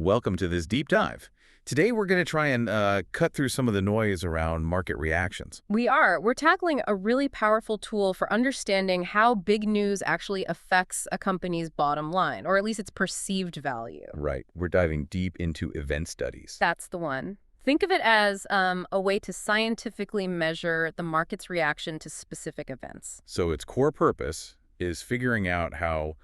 Welcome to this deep dive. Today we're going to try and cut through some of the noise around market reactions. We're tackling a really powerful tool for understanding how big news actually affects a company's bottom line, or at least its perceived value. Right. We're diving deep into event studies. That's the one. Think of it as a way to scientifically measure the market's reaction to specific events. So its core purpose is figuring out how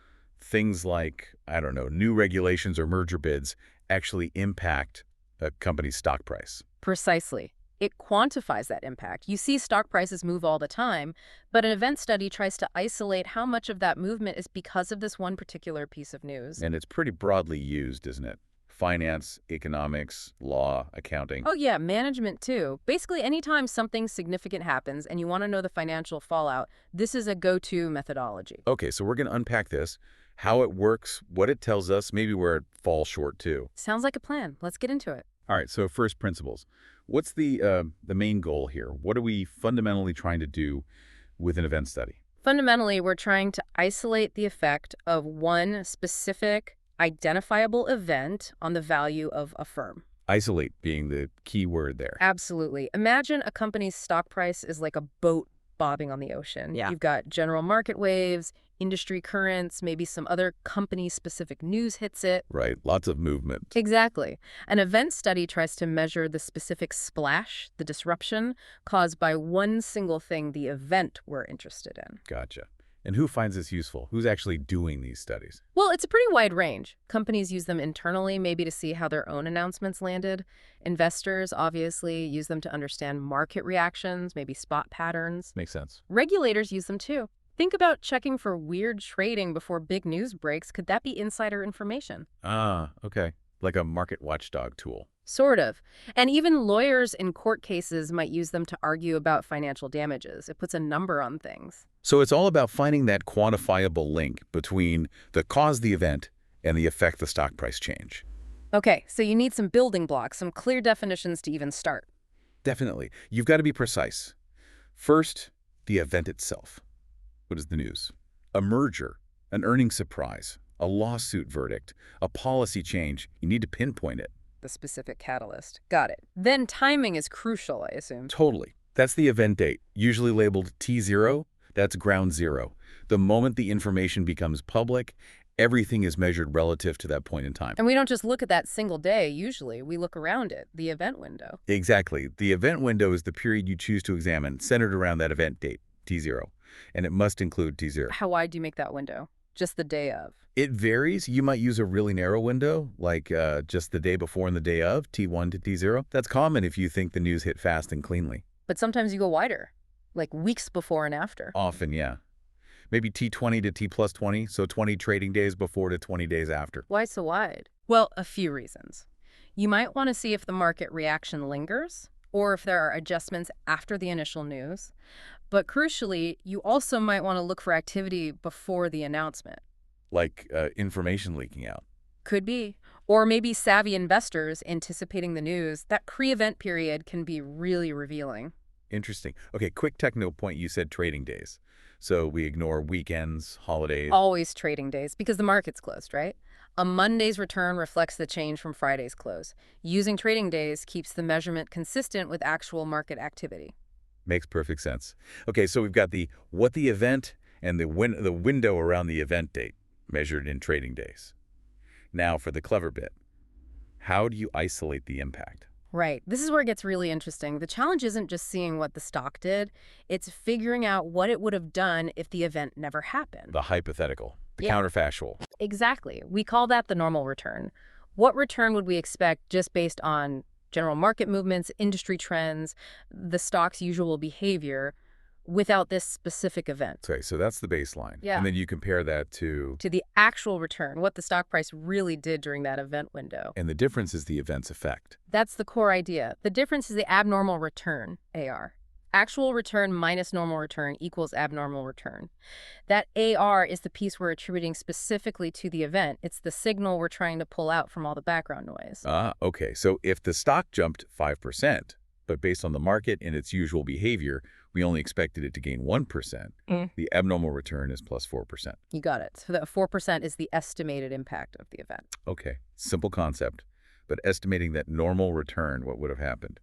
things like, I don't know, new regulations or merger bids actually impact a company's stock price. Precisely. It quantifies that impact. You see stock prices move all the time, but an event study tries to isolate how much of that movement is because of this one particular piece of news. And it's pretty broadly used, isn't it? Finance, economics, law, accounting. Oh yeah, management too. Basically, anytime something significant happens and you want to know the financial fallout, this is a go-to methodology. Okay, so we're going to unpack this, how it works, what it tells us, maybe where it falls short too. Sounds like a plan. Let's get into it. All right, so first principles. What's the main goal here? What are we fundamentally trying to do with an event study? Fundamentally, we're trying to isolate the effect of one specific identifiable event on the value of a firm. Isolate being the key word there. Absolutely. Imagine a company's stock price is like a boat bobbing on the ocean. Yeah. You've got general market waves, industry currents, maybe some other company-specific news hits it. Right, lots of movement. Exactly. An event study tries to measure the specific splash, the disruption, caused by one single thing, the event we're interested in. Gotcha. And who finds this useful? Who's actually doing these studies? Well, it's a pretty wide range. Companies use them internally, maybe to see how their own announcements landed. Investors, obviously, use them to understand market reactions, maybe spot patterns. Makes sense. Regulators use them too. Think about checking for weird trading before big news breaks. Could that be insider information? Ah, okay. Like a market watchdog tool. Sort of. And even lawyers in court cases might use them to argue about financial damages. It puts a number on things. So it's all about finding that quantifiable link between the cause of the event and the effect the stock price change. Okay, so you need some building blocks, some clear definitions to even start. Definitely. You've got to be precise. First, the event itself. What is the news? A merger, an earnings surprise, a lawsuit verdict, a policy change. You need to pinpoint it. The specific catalyst. Got it. Then timing is crucial, I assume. Totally. That's the event date, usually labeled T0. That's ground zero. The moment the information becomes public, everything is measured relative to that point in time. And we don't just look at that single day, usually. We look around it, the event window. Exactly. The event window is the period you choose to examine, centered around that event date, T0. And it must include T0. How wide do you make that window? Just the day of? It varies. You might use a really narrow window, like just the day before and the day of, T1 to T0. That's common if you think the news hit fast and cleanly. But sometimes you go wider, like weeks before and after. Often, yeah. Maybe T20 to T plus 20, so 20 trading days before to 20 days after. Why so wide? Well, a few reasons. You might want to see if the market reaction lingers, or if there are adjustments after the initial news. But crucially, you also might want to look for activity before the announcement. Like information leaking out. Could be. Or maybe savvy investors anticipating the news. That pre-event period can be really revealing. Interesting. Okay, quick technical point. You said trading days. So we ignore weekends, holidays. Always trading days, because the market's closed, right? A Monday's return reflects the change from Friday's close. Using trading days keeps the measurement consistent with actual market activity. Makes perfect sense. Okay, so we've got the what the event and the window around the event date measured in trading days. Now for the clever bit. How do you isolate the impact? Right. This is where it gets really interesting. The challenge isn't just seeing what the stock did. It's figuring out what it would have done if the event never happened. The hypothetical, the Yeah. counterfactual. Exactly. We call that the normal return. What return would we expect just based on general market movements, industry trends, the stock's usual behavior without this specific event? Okay, so that's the baseline. Yeah. And then you compare that to To the actual return, what the stock price really did during that event window. and the difference is the event's effect. That's the core idea. The difference is the abnormal return, AR. Actual return minus normal return equals abnormal return. That AR is the piece we're attributing specifically to the event. It's the signal we're trying to pull out from all the background noise. Okay. So if the stock jumped 5%, but based on the market and its usual behavior, we only expected it to gain 1%. The abnormal return is plus 4%. You got it. So that 4% is the estimated impact of the event. Okay, simple concept, but estimating that normal return, what would have happened?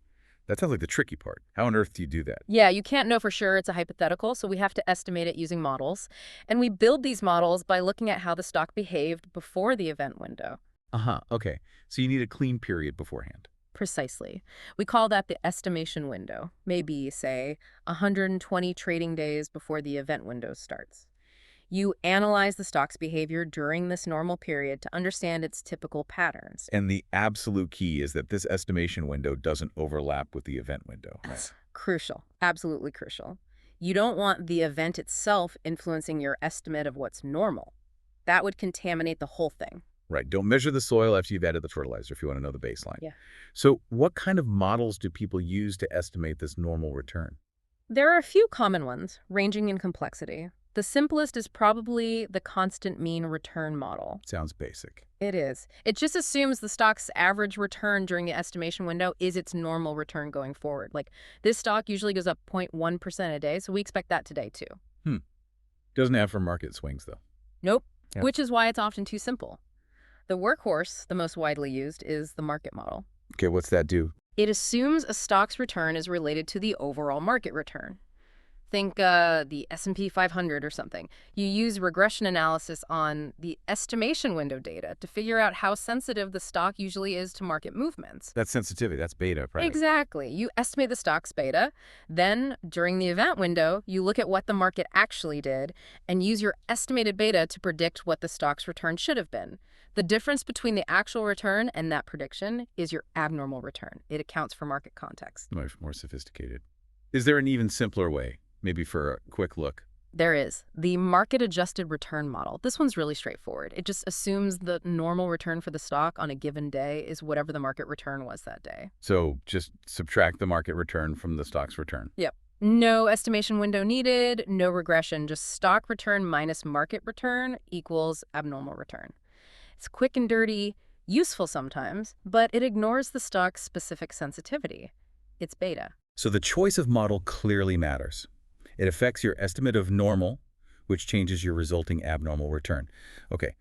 That sounds like the tricky part. How on earth do you do that? Yeah, you can't know for sure. It's a hypothetical, so we have to estimate it using models. And we build these models by looking at how the stock behaved before the event window. Okay. So you need a clean period beforehand. Precisely. We call that the estimation window. Maybe, say, 120 trading days before the event window starts. You analyze the stock's behavior during this normal period to understand its typical patterns. And the absolute key is that this estimation window doesn't overlap with the event window. Right? Crucial. Absolutely crucial. You don't want the event itself influencing your estimate of what's normal. That would contaminate the whole thing. Right. Don't measure the soil after you've added the fertilizer if you want to know the baseline. Yeah. So what kind of models do people use to estimate this normal return? There are a few common ones, ranging in complexity. The simplest is probably the constant mean return model. Sounds basic. It is. It just assumes the stock's average return during the estimation window is its normal return going forward. Like, this stock usually goes up 0.1% a day, so we expect that today too. Doesn't have for market swings, though. Nope. Yeah. Which is why it's often too simple. The workhorse, the most widely used, is the market model. Okay, what's that do? It assumes a stock's return is related to the overall market return. Think the S&P 500 or something. You use regression analysis on the estimation window data to figure out how sensitive the stock usually is to market movements. That's sensitivity. That's beta, right? Exactly. You estimate the stock's beta. Then, during the event window, you look at what the market actually did and use your estimated beta to predict what the stock's return should have been. The difference between the actual return and that prediction is your abnormal return. It accounts for market context. Much more sophisticated. Is there an even simpler way, maybe for a quick look? There is. The market-adjusted return model. This one's really straightforward. It just assumes the normal return for the stock on a given day is whatever the market return was that day. So just subtract the market return from the stock's return. Yep. No estimation window needed, no regression, just stock return minus market return equals abnormal return. It's quick and dirty, useful sometimes, but it ignores the stock's specific sensitivity. It's beta. So the choice of model clearly matters. It affects your estimate of normal, which changes your resulting abnormal return. Okay,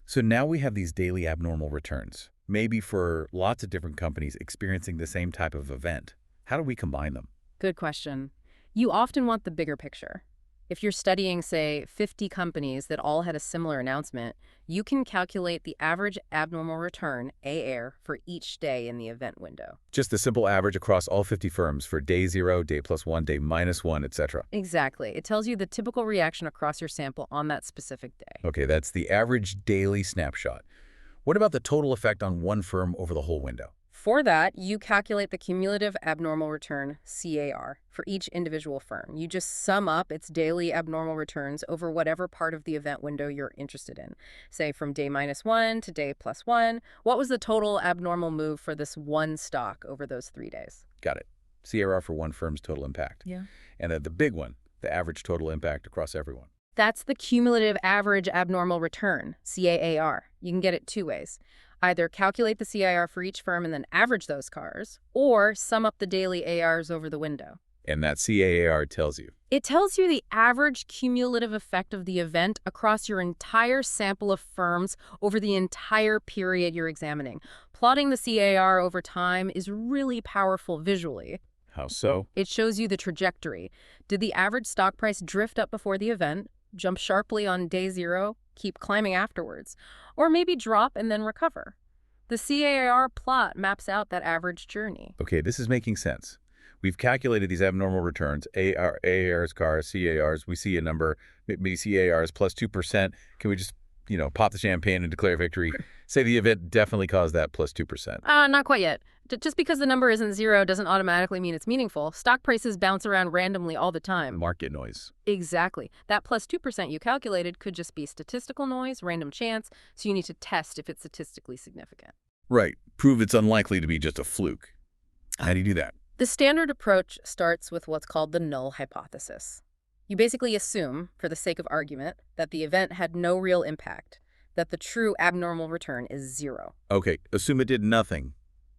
so now we have these daily abnormal returns, maybe for lots of different companies experiencing the same type of event. How do we combine them? Good question. You often want the bigger picture. If you're studying, say, 50 companies that all had a similar announcement, you can calculate the average abnormal return, AAR, for each day in the event window. Just the simple average across all 50 firms for day 0, day +1, day -1, etc. Exactly. It tells you the typical reaction across your sample on that specific day. Okay, that's the average daily snapshot. What about the total effect on one firm over the whole window? For that, you calculate the cumulative abnormal return, CAR, for each individual firm. You just sum up its daily abnormal returns over whatever part of the event window you're interested in. Say from day -1 to day +1, what was the total abnormal move for this one stock over those 3 days? Got it. CAR for one firm's total impact. Yeah. And the big one, the average total impact across everyone. That's the cumulative average abnormal return, CAAR. You can get it two ways. Either calculate the CAR for each firm and then average those CARs, or sum up the daily ARs over the window. And that CAR tells you? It tells you the average cumulative effect of the event across your entire sample of firms over the entire period you're examining. Plotting the CAR over time is really powerful visually. How so? It shows you the trajectory. Did the average stock price drift up before the event, jump sharply on day 0, keep climbing afterwards, or maybe drop and then recover? The CAR plot maps out that average journey. Okay, this is making sense. We've calculated these abnormal returns, ARs, CARs, CARs. We see a number, maybe CARs plus 2%. Can we just, pop the champagne and declare victory? Say the event definitely caused that plus 2%. Not quite yet. Just because the number isn't 0 doesn't automatically mean it's meaningful. Stock prices bounce around randomly all the time. Market noise. Exactly. That plus 2% you calculated could just be statistical noise, random chance, so you need to test if it's statistically significant. Right. Prove it's unlikely to be just a fluke. How do you do that? The standard approach starts with what's called the null hypothesis. You basically assume, for the sake of argument, that the event had no real impact, that the true abnormal return is 0. Okay, assume it did nothing.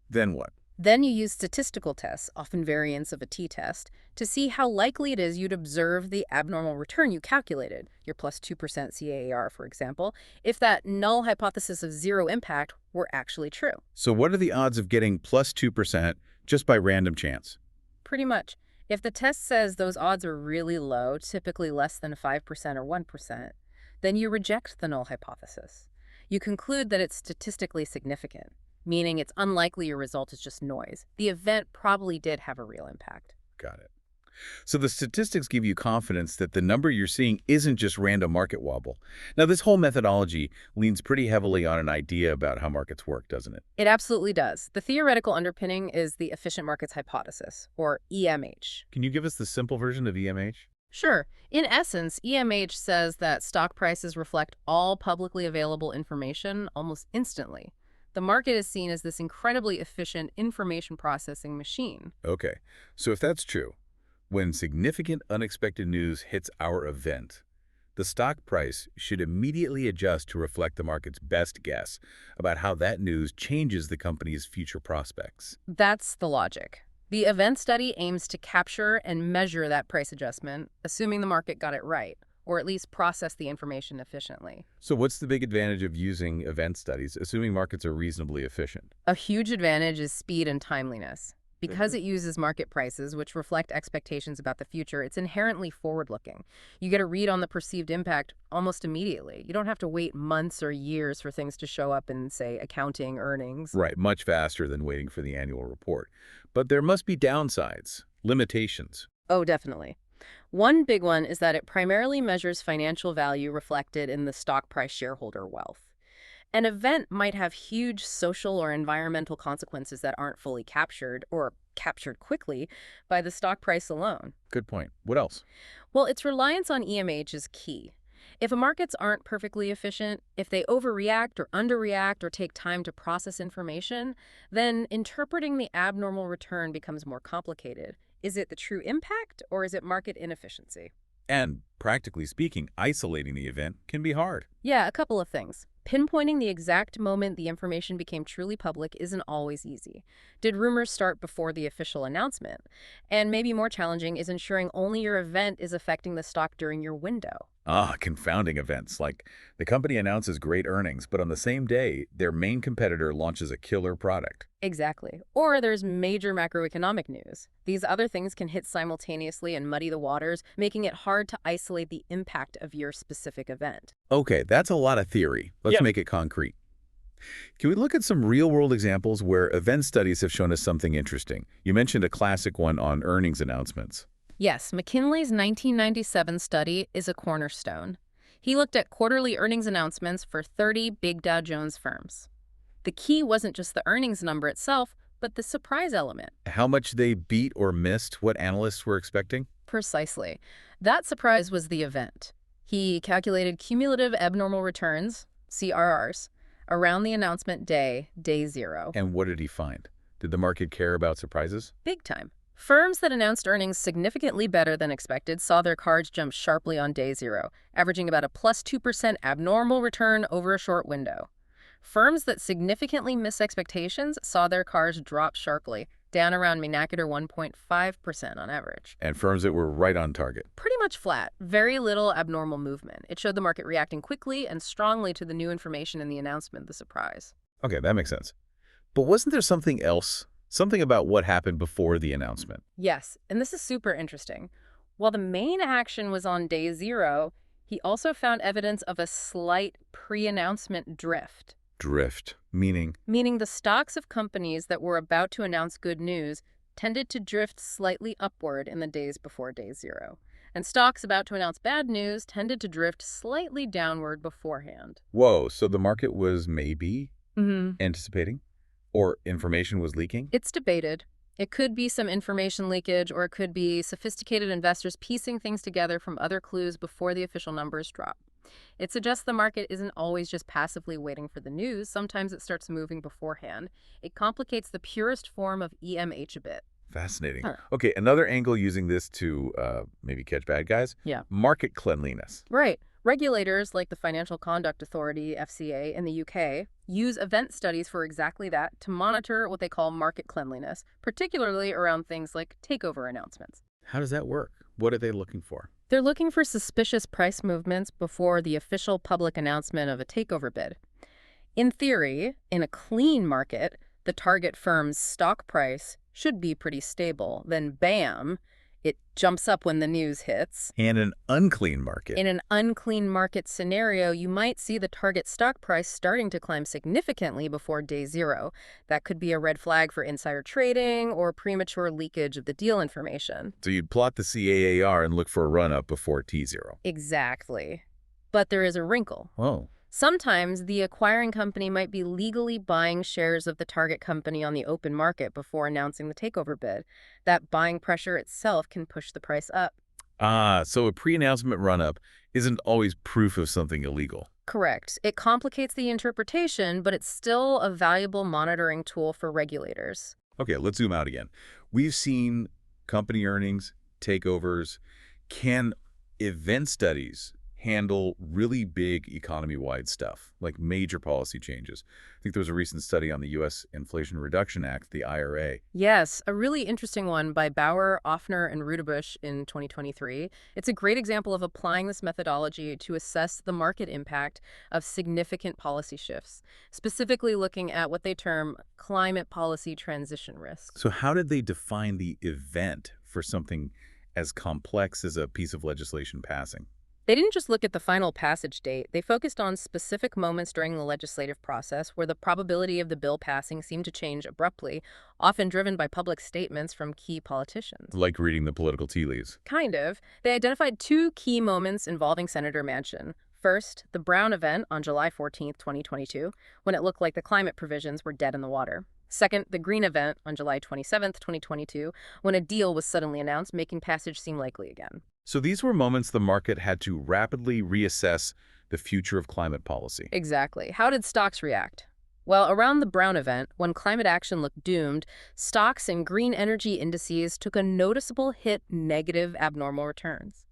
Then what? Then you use statistical tests, often variants of a t-test, to see how likely it is you'd observe the abnormal return you calculated, your plus 2% CAAR, for example, if that null hypothesis of zero impact were actually true. So what are the odds of getting plus 2% just by random chance? Pretty much. If the test says those odds are really low, typically less than 5% or 1%, then you reject the null hypothesis. You conclude that it's statistically significant, meaning it's unlikely your result is just noise. The event probably did have a real impact. Got it. So the statistics give you confidence that the number you're seeing isn't just random market wobble. Now, this whole methodology leans pretty heavily on an idea about how markets work, doesn't it? It absolutely does. The theoretical underpinning is the efficient markets hypothesis, or EMH. Can you give us the simple version of EMH? Sure. In essence, EMH says that stock prices reflect all publicly available information almost instantly. The market is seen as this incredibly efficient information processing machine. Okay, so if that's true, when significant unexpected news hits our event, the stock price should immediately adjust to reflect the market's best guess about how that news changes the company's future prospects. That's the logic. The event study aims to capture and measure that price adjustment, assuming the market got it right, or at least process the information efficiently. So what's the big advantage of using event studies, assuming markets are reasonably efficient? A huge advantage is speed and timeliness. Because it uses market prices, which reflect expectations about the future, it's inherently forward-looking. You get a read on the perceived impact almost immediately. You don't have to wait months or years for things to show up in, say, accounting, earnings. Right, much faster than waiting for the annual report. But there must be downsides, limitations. Oh, definitely. One big one is that it primarily measures financial value reflected in the stock price shareholder wealth. An event might have huge social or environmental consequences that aren't fully captured, or captured quickly, by the stock price alone. Good point. What else? Well, its reliance on EMH is key. If markets aren't perfectly efficient, if they overreact or underreact or take time to process information, then interpreting the abnormal return becomes more complicated. Is it the true impact, or is it market inefficiency? And, practically speaking, isolating the event can be hard. Yeah, a couple of things. Pinpointing the exact moment the information became truly public isn't always easy. Did rumors start before the official announcement? And maybe more challenging is ensuring only your event is affecting the stock during your window. Confounding events, like the company announces great earnings, but on the same day, their main competitor launches a killer product. Exactly. Or there's major macroeconomic news. These other things can hit simultaneously and muddy the waters, making it hard to isolate the impact of your specific event. Okay, that's a lot of theory. Let's make it concrete. Can we look at some real-world examples where event studies have shown us something interesting? You mentioned a classic one on earnings announcements. Yes, McKinley's 1997 study is a cornerstone. He looked at quarterly earnings announcements for 30 big Dow Jones firms. The key wasn't just the earnings number itself, but the surprise element. How much they beat or missed what analysts were expecting? Precisely. That surprise was the event. He calculated cumulative abnormal returns, CRRs, around the announcement day, day zero. And what did he find? Did the market care about surprises? Big time. Firms that announced earnings significantly better than expected saw their cards jump sharply on day zero, averaging about a plus 2% abnormal return over a short window. Firms that significantly missed expectations saw their cards drop sharply, down around 1.5% on average. And firms that were right on target? Pretty much flat. Very little abnormal movement. It showed the market reacting quickly and strongly to the new information in the announcement, the surprise. Okay, that makes sense. But wasn't there something else? Something about what happened before the announcement? Yes, and this is super interesting. While the main action was on day zero, he also found evidence of a slight pre-announcement drift. Drift, meaning? Meaning the stocks of companies that were about to announce good news tended to drift slightly upward in the days before day zero. And stocks about to announce bad news tended to drift slightly downward beforehand. Whoa, so the market was maybe anticipating? Or information was leaking? It's debated. It could be some information leakage, or it could be sophisticated investors piecing things together from other clues before the official numbers drop. It suggests the market isn't always just passively waiting for the news. Sometimes it starts moving beforehand. It complicates the purest form of EMH a bit. Fascinating. Okay, another angle using this to maybe catch bad guys? Yeah. Market cleanliness. Right. Regulators like the Financial Conduct Authority, FCA, in the UK use event studies for exactly that to monitor what they call market cleanliness, particularly around things like takeover announcements. How does that work? What are they looking for? They're looking for suspicious price movements before the official public announcement of a takeover bid. In theory, in a clean market, the target firm's stock price should be pretty stable. Then bam, it jumps up when the news hits. And an unclean market. In an unclean market scenario, you might see the target stock price starting to climb significantly before day zero. That could be a red flag for insider trading or premature leakage of the deal information. So you'd plot the CAAR and look for a run-up before T0. Exactly. But there is a wrinkle. Oh. Sometimes the acquiring company might be legally buying shares of the target company on the open market before announcing the takeover bid. That buying pressure itself can push the price up. So a pre-announcement run-up isn't always proof of something illegal. Correct. It complicates the interpretation, but it's still a valuable monitoring tool for regulators. Okay, let's zoom out again. We've seen company earnings, takeovers. Can event studies handle really big economy-wide stuff, like major policy changes? I think there was a recent study on the U.S. Inflation Reduction Act, the IRA. Yes, a really interesting one by Bauer, Offner, and Rudebush in 2023. It's a great example of applying this methodology to assess the market impact of significant policy shifts, specifically looking at what they term climate policy transition risks. So how did they define the event for something as complex as a piece of legislation passing? They didn't just look at the final passage date. They focused on specific moments during the legislative process where the probability of the bill passing seemed to change abruptly, often driven by public statements from key politicians. Like reading the political tea leaves. Kind of. They identified two key moments involving Senator Manchin. First, the Brown event on July 14, 2022, when it looked like the climate provisions were dead in the water. Second, the Green event on July 27, 2022, when a deal was suddenly announced, making passage seem likely again. So these were moments the market had to rapidly reassess the future of climate policy. Exactly. How did stocks react? Well, around the Brown event, when climate action looked doomed, stocks and green energy indices took a noticeable hit, negative abnormal returns.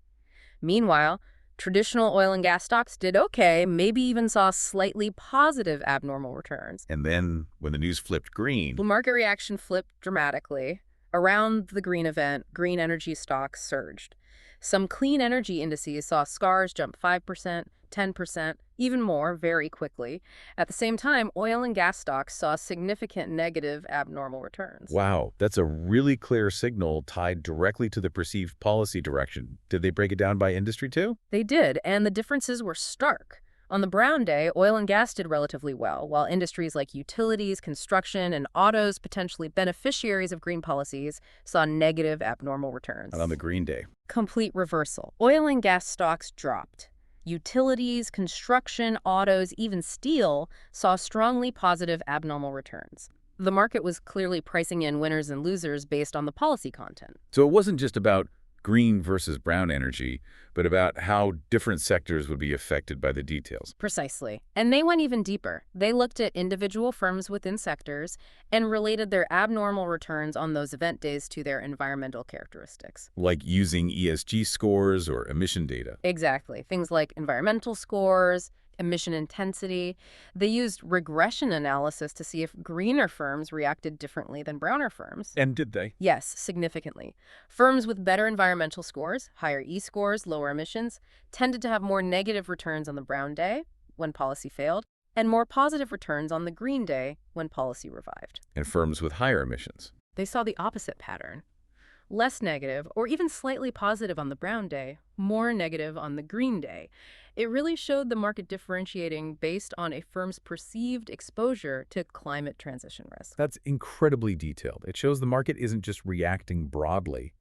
Meanwhile, traditional oil and gas stocks did okay, maybe even saw slightly positive abnormal returns. And then when the news flipped green, The market reaction flipped dramatically. Around the green event, green energy stocks surged. Some clean energy indices saw SCARs jump 5%, 10%, even more very quickly. At the same time, oil and gas stocks saw significant negative abnormal returns. wow, that's a really clear signal tied directly to the perceived policy direction. Did they break it down by industry too? They did, and the differences were stark. On the Brown day, oil and gas did relatively well, while industries like utilities, construction, and autos, potentially beneficiaries of green policies, saw negative abnormal returns. And on the green day. Complete reversal. Oil and gas stocks dropped. Utilities, construction, autos, even steel saw strongly positive abnormal returns. The market was clearly pricing in winners and losers based on the policy content. So it wasn't just about green versus brown energy, but about how different sectors would be affected by the details. Precisely. And they went even deeper. They looked at individual firms within sectors and related their abnormal returns on those event days to their environmental characteristics. Like using ESG scores or emission data. Exactly. Things like environmental scores, emission intensity. They used regression analysis to see if greener firms reacted differently than browner firms. And did they? Yes, significantly. Firms with better environmental scores, higher E-scores, lower emissions, tended to have more negative returns on the brown day, when policy failed, and more positive returns on the green day, when policy revived. And firms with higher emissions. They saw the opposite pattern. Less negative, or even slightly positive on the brown day, more negative on the green day. It really showed the market differentiating based on a firm's perceived exposure to climate transition risk. That's incredibly detailed. It shows the market isn't just reacting broadly,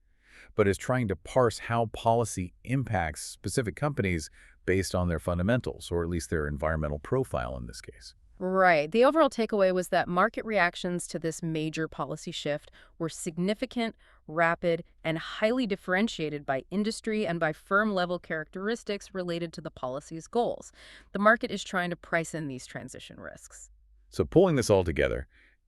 but is trying to parse how policy impacts specific companies based on their fundamentals, or at least their environmental profile in this case. Right. The overall takeaway was that market reactions to this major policy shift were significant, rapid, and highly differentiated by industry and by firm-level characteristics related to the policy's goals. The market is trying to price in these transition risks. So pulling this all together,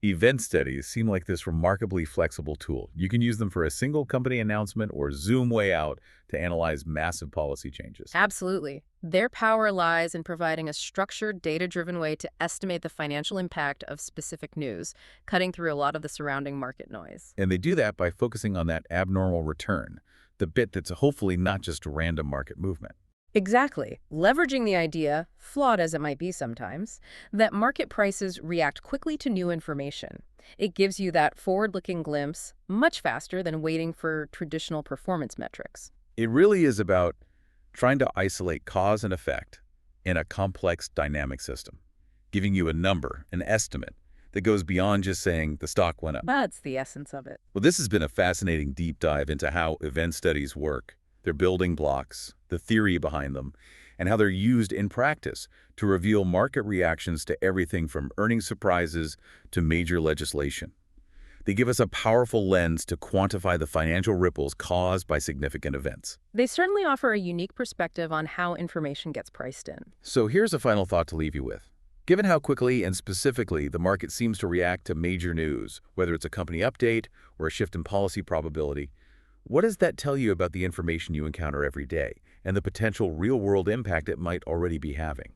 Event studies seem like this remarkably flexible tool. You can use them for a single company announcement or zoom way out to analyze massive policy changes. Absolutely. Their power lies in providing a structured, data-driven way to estimate the financial impact of specific news, cutting through a lot of the surrounding market noise. And they do that by focusing on that abnormal return, the bit that's hopefully not just random market movement. Exactly. Leveraging the idea, flawed as it might be sometimes, that market prices react quickly to new information. It gives you that forward-looking glimpse much faster than waiting for traditional performance metrics. It really is about trying to isolate cause and effect in a complex dynamic system, giving you a number, an estimate, that goes beyond just saying the stock went up. That's the essence of it. Well, this has been a fascinating deep dive into how event studies work, their building blocks, the theory behind them, and how they're used in practice to reveal market reactions to everything from earnings surprises to major legislation. They give us a powerful lens to quantify the financial ripples caused by significant events. They certainly offer a unique perspective on how information gets priced in. So here's a final thought to leave you with. Given how quickly and specifically the market seems to react to major news, whether it's a company update or a shift in policy probability, what does that tell you about the information you encounter every day and the potential real-world impact it might already be having?